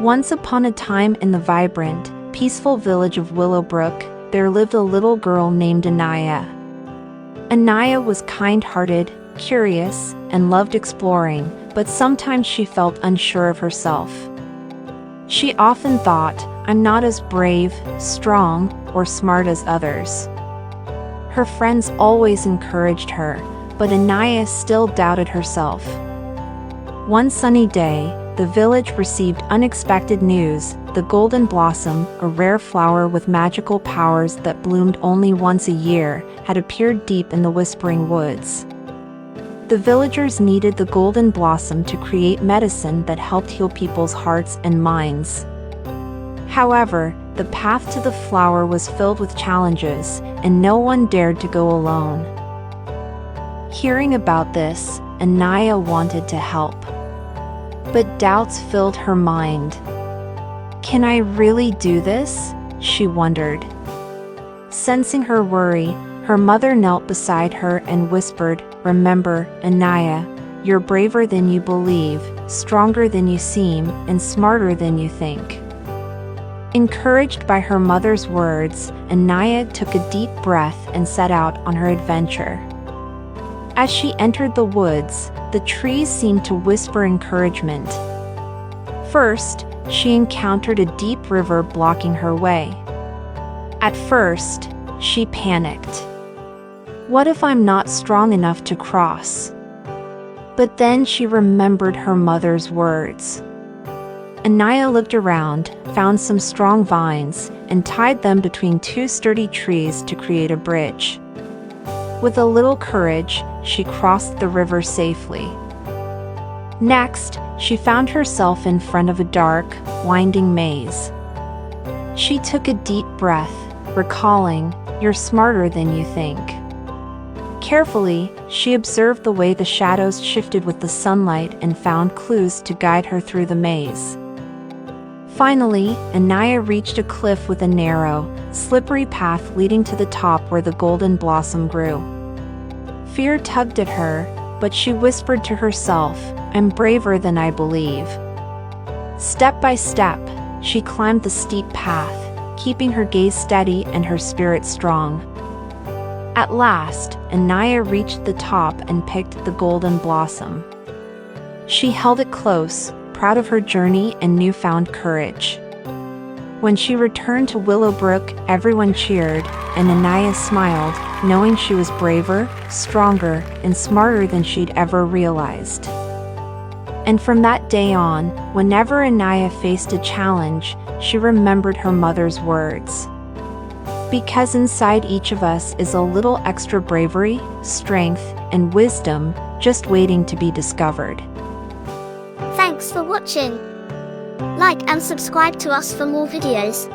Once upon a time in the vibrant, peaceful village of Willowbrook, there lived a little girl named Anaya. Anaya was kind-hearted, curious, and loved exploring, but sometimes she felt unsure of herself. She often thought, "I'm not as brave, strong, or smart as others." Her friends always encouraged her, but Anaya still doubted herself. One sunny day, the village received unexpected news. The golden blossom, a rare flower with magical powers that bloomed only once a year, had appeared deep in the whispering woods. The villagers needed the golden blossom to create medicine that helped heal people's hearts and minds. However, the path to the flower was filled with challenges, and no one dared to go alone. Hearing about this, Anaya wanted to help. But doubts filled her mind. "Can I really do this?" she wondered. Sensing her worry, her mother knelt beside her and whispered, "Remember, Anaya, you're braver than you believe, stronger than you seem, and smarter than you think." Encouraged by her mother's words, Anaya took a deep breath and set out on her adventure. As she entered the woods, the trees seemed to whisper encouragement. First, she encountered a deep river blocking her way. At first, she panicked. "What if I'm not strong enough to cross?" But then she remembered her mother's words. Anaya looked around, found some strong vines, and tied them between two sturdy trees to create a bridge. With a little courage, she crossed the river safely. Next, she found herself in front of a dark, winding maze. She took a deep breath, recalling, "You're smarter than you think." Carefully, she observed the way the shadows shifted with the sunlight and found clues to guide her through the maze. Finally, Anaya reached a cliff with a narrow, slippery path leading to the top where the golden blossom grew. Fear tugged at her, but she whispered to herself, "I'm braver than I believe." Step by step, she climbed the steep path, keeping her gaze steady and her spirit strong. At last, Anaya reached the top and picked the golden blossom. She held it close, proud of her journey and newfound courage. When she returned to Willowbrook, everyone cheered, and Anaya smiled, knowing she was braver, stronger, and smarter than she'd ever realized. And from that day on, whenever Anaya faced a challenge, she remembered her mother's words. Because inside each of us is a little extra bravery, strength, and wisdom, just waiting to be discovered. Thanks for watching. Like and subscribe to us for more videos.